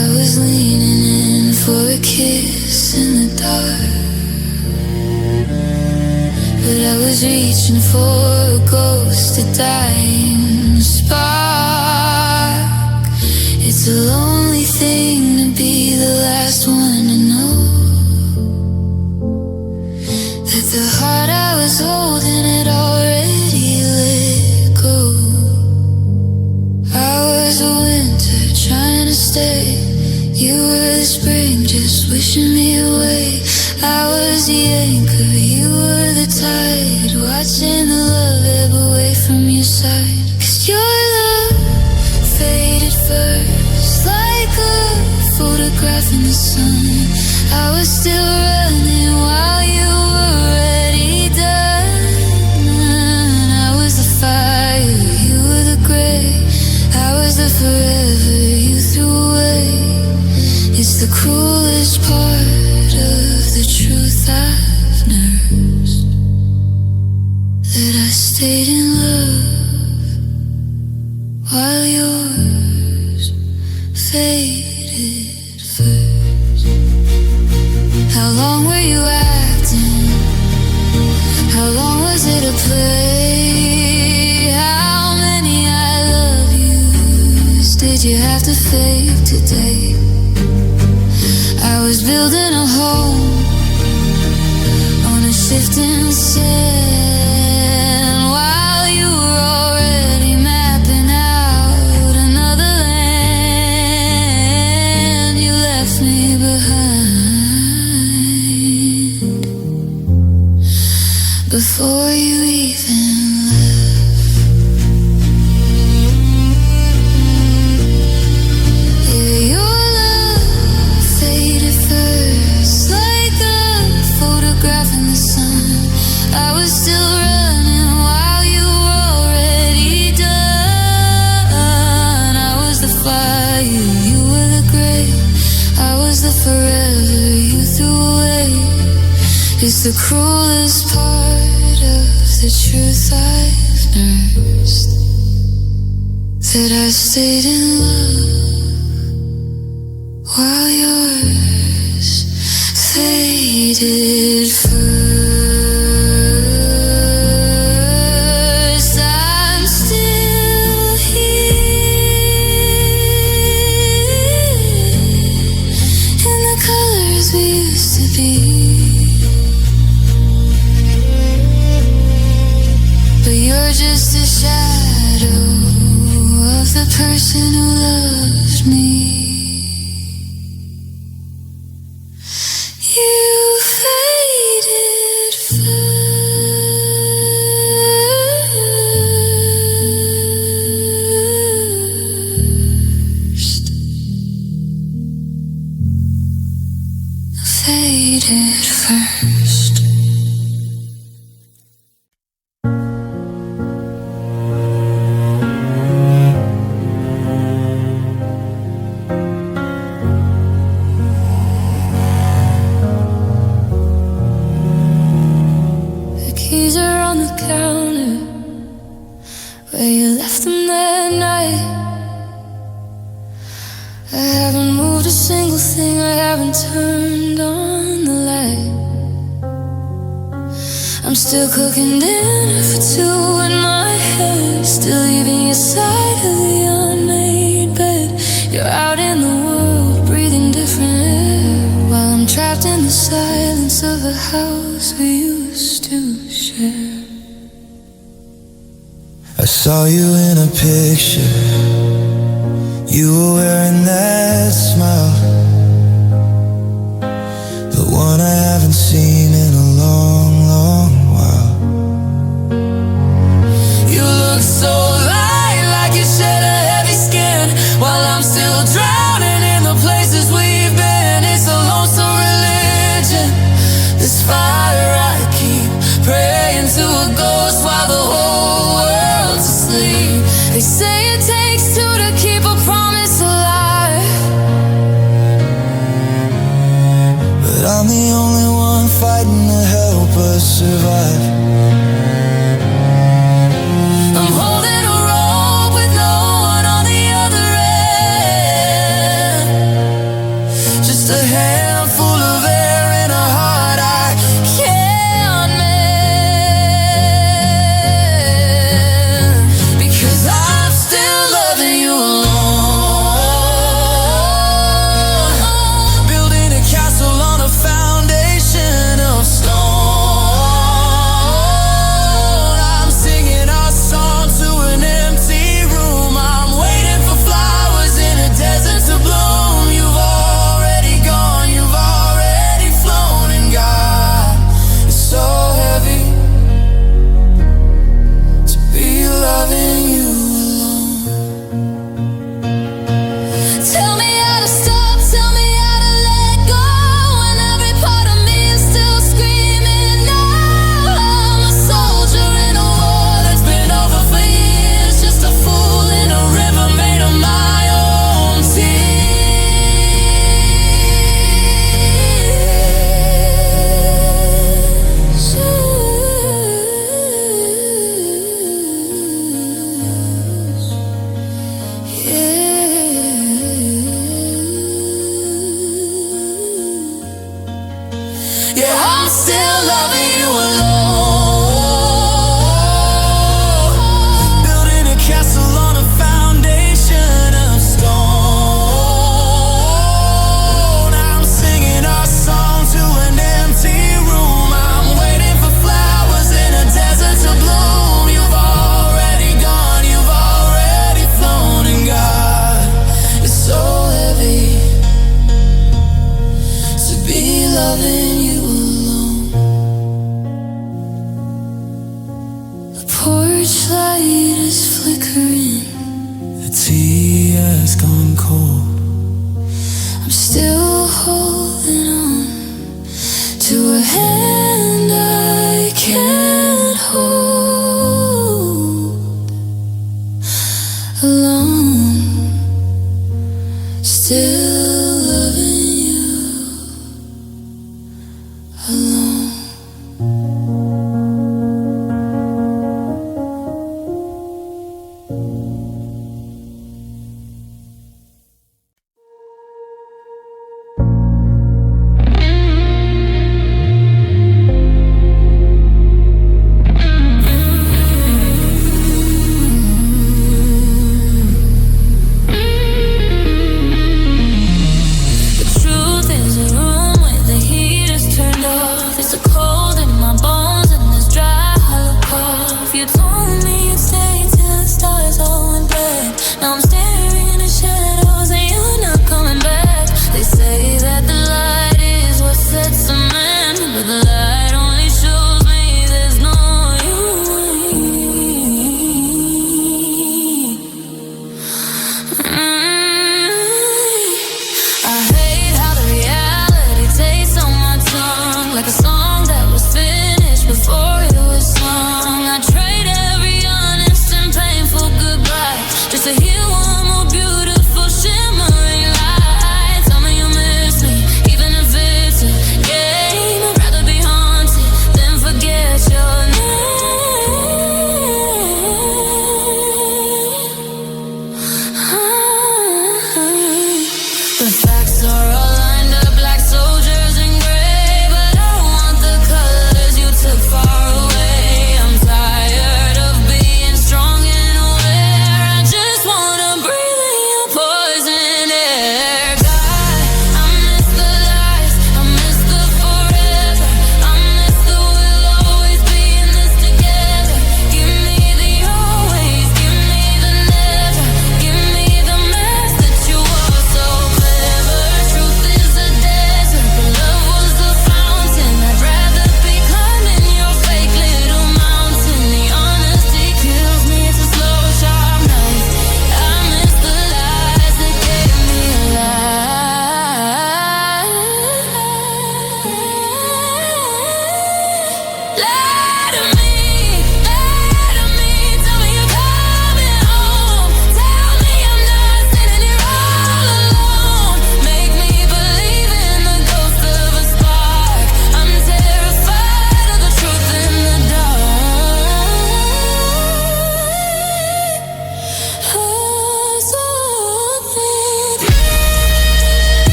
I was leaning in for a kiss in the dark, but I was reaching for a ghost, a dying spark. It's a lonely thing to be the last one to know. was the winter trying to stay. You were the spring just wishing me away. I was the anchor, you were the tide, watching the love ebb away from your side. 'Cause your love faded first, like a photograph in the sun. I was still running while you were already done. I was the fire, you were the gray. I was the forever you threw away. It's the cruelest part of the truth I've nursed, that I stayed in love while yours faded first. How long were you acting? How long was it a play? How many I love yous did you have to fake today? I was building a home on a shifting sand, while you were already mapping out another land. You left me behind before you even left. Yeah, your love faded first, like a photograph in the sun. I was still running while you were already done. I was the fire, you were the gray. I was the forever you threw away. It's the cruelest part of the truth I've nursed, that I stayed in love while yours faded first. I'm still here in the colors we used to be, but you're just a shadow of the person who loved me. You faded first. Faded first. The keys are on the counter where you left them that night. I haven't moved a single thing, I haven't turned on the light. I'm still cooking dinner for two in my head, still leaving your side of the unmade bed. You're out in the world, breathing different air, while I'm trapped in the silence of a house we used to share. I saw you in a picture. You were wearing that smile, the one I haven't seen in a long, long while. You look so light, like you shed a heavy skin, while I'm still drowning in the places we've been. It's a lonesome religion, this fire I keep praying to a ghost while the whole world's asleep. They say it takes two to keep a promise alive, but I'm the only one fighting to help us survive. I'm holding a rope with no one on the other end, just a handful of air in a heart I can't mend, because I'm still loving you alone, building a castle on a foundation of stone. loving you alone. Building a castle on a foundation of stone. I'm singing our song to an empty room. I'm waiting for flowers in a desert to bloom. You've already gone, you've already flown, and God, it's so heavy to be loving you alone. The porch light is flickering, the tea has gone cold. I'm still holding on to a hand I can't hold. Alone, still loving you alone.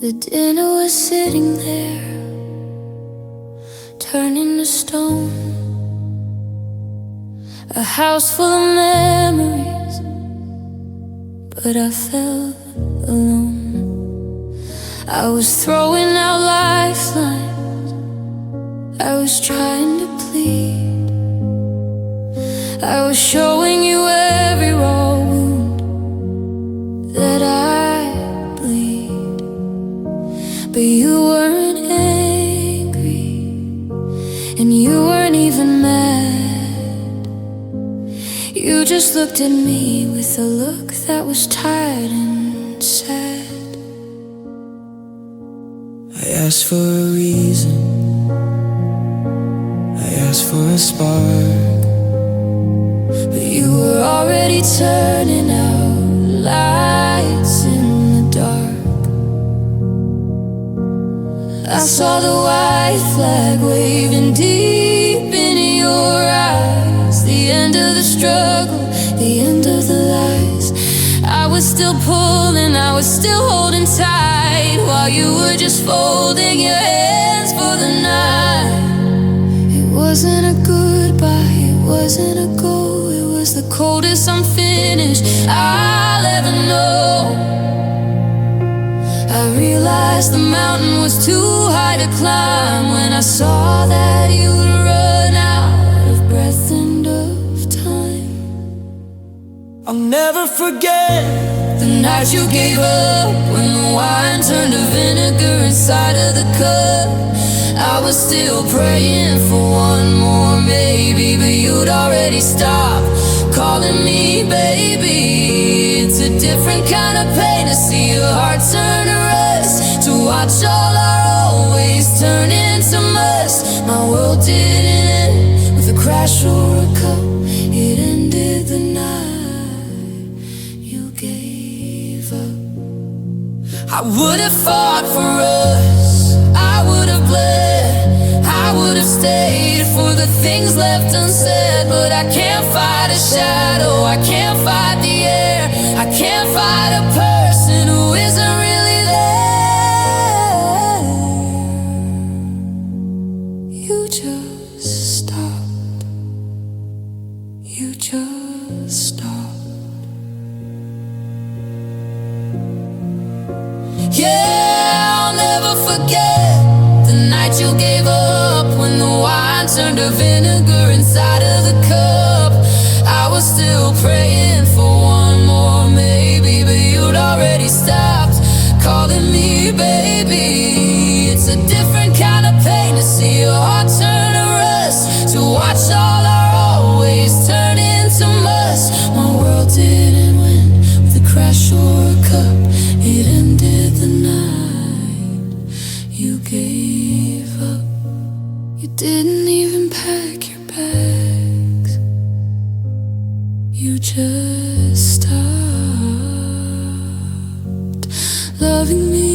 The dinner was sitting there, turning to stone. A house full of memories, but I felt alone. I was throwing out lifelines, I was trying to plead. I was showing you every raw wound that I bleed. But you weren't angry, and you weren't even mad. You just looked at me with a look that was tired and sad. I asked for a reason, I asked for a spark, but you were already turning out lights in the dark. I saw the white flag waving deep in your eyes. The end of the struggle, the end of the lies. I was still pulling, I was still holding tight, while you were just folding your hands for the night. It wasn't a goodbye, it wasn't a go. It was the coldest unfinished I'll ever know. I realized the mountain was too high to climb when I saw that you'd run out of breath and of time. I'll never forget the night you gave up, when the wine turned to vinegar inside of the cup. I was still praying for one more maybe, but you'd already stopped calling me baby. It's a different kind of pain to see your heart turn to rust, to watch all our always turn into must. My world didn't end with a crash or a cup, it ended the night you gave up. I would have fought for us, I would have bled, I would have stayed for the things left unsaid. But I can't fight a shadow, I can't fight the air, I can't fight a person who isn't really there. You just stopped, you just stopped. Yeah, I'll never forget the night you gave up, when the wine turned to vinegar inside of the cup. I was still praying for one more maybe, but you'd already stopped calling me baby. It's a different kind of pain to see your heart turn to rust, to watch all our always turn into must. My world didn't win with a crash or a cup, it ended the night you gave up. You didn't even pack your bags, you just stopped loving me,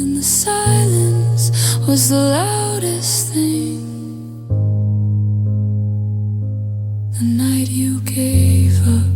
and the silence was the loudest thing the night you gave up.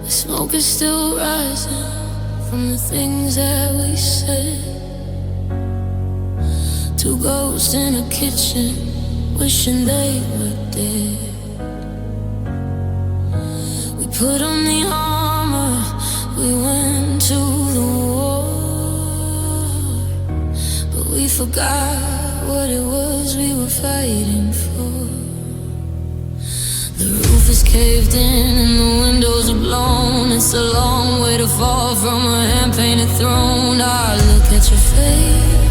The smoke is still rising from the things that we said. Two ghosts in a kitchen, wishing they were dead. We put on the armor, we went to the war, but we forgot what it was we were fighting for. The roof is caved in and the windows are blown. It's a long way to fall from a hand-painted throne. I look at your face,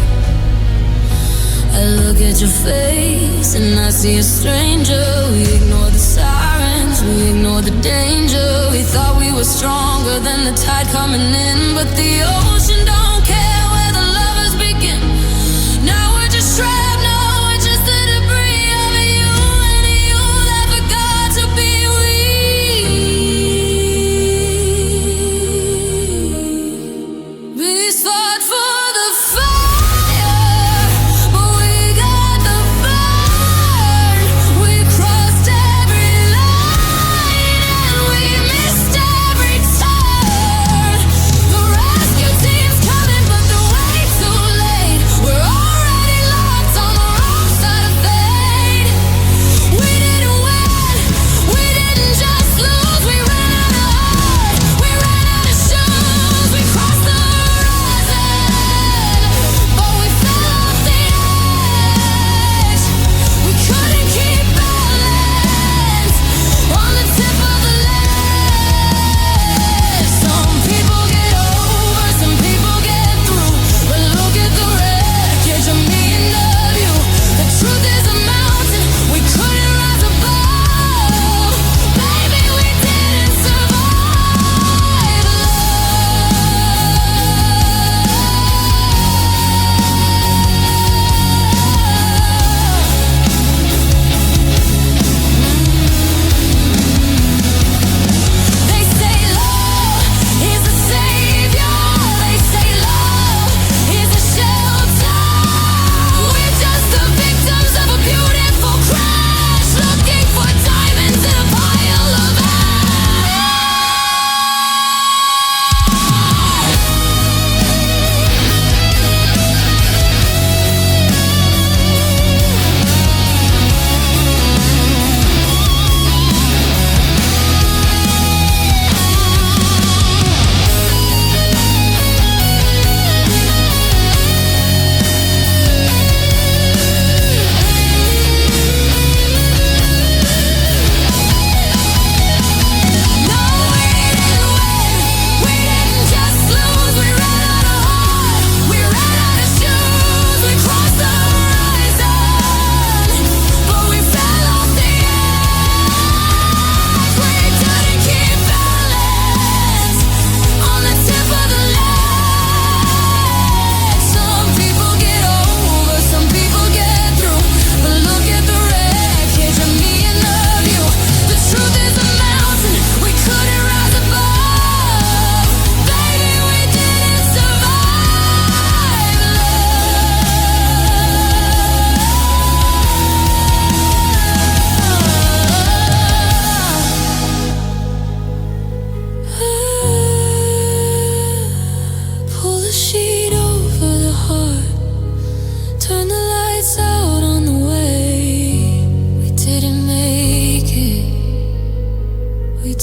I look at your face, and I see a stranger. We ignore the sirens, we ignore the danger. We thought we were stronger than the tide coming in, but the ocean don't care where the lovers begin. Now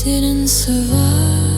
didn't survive.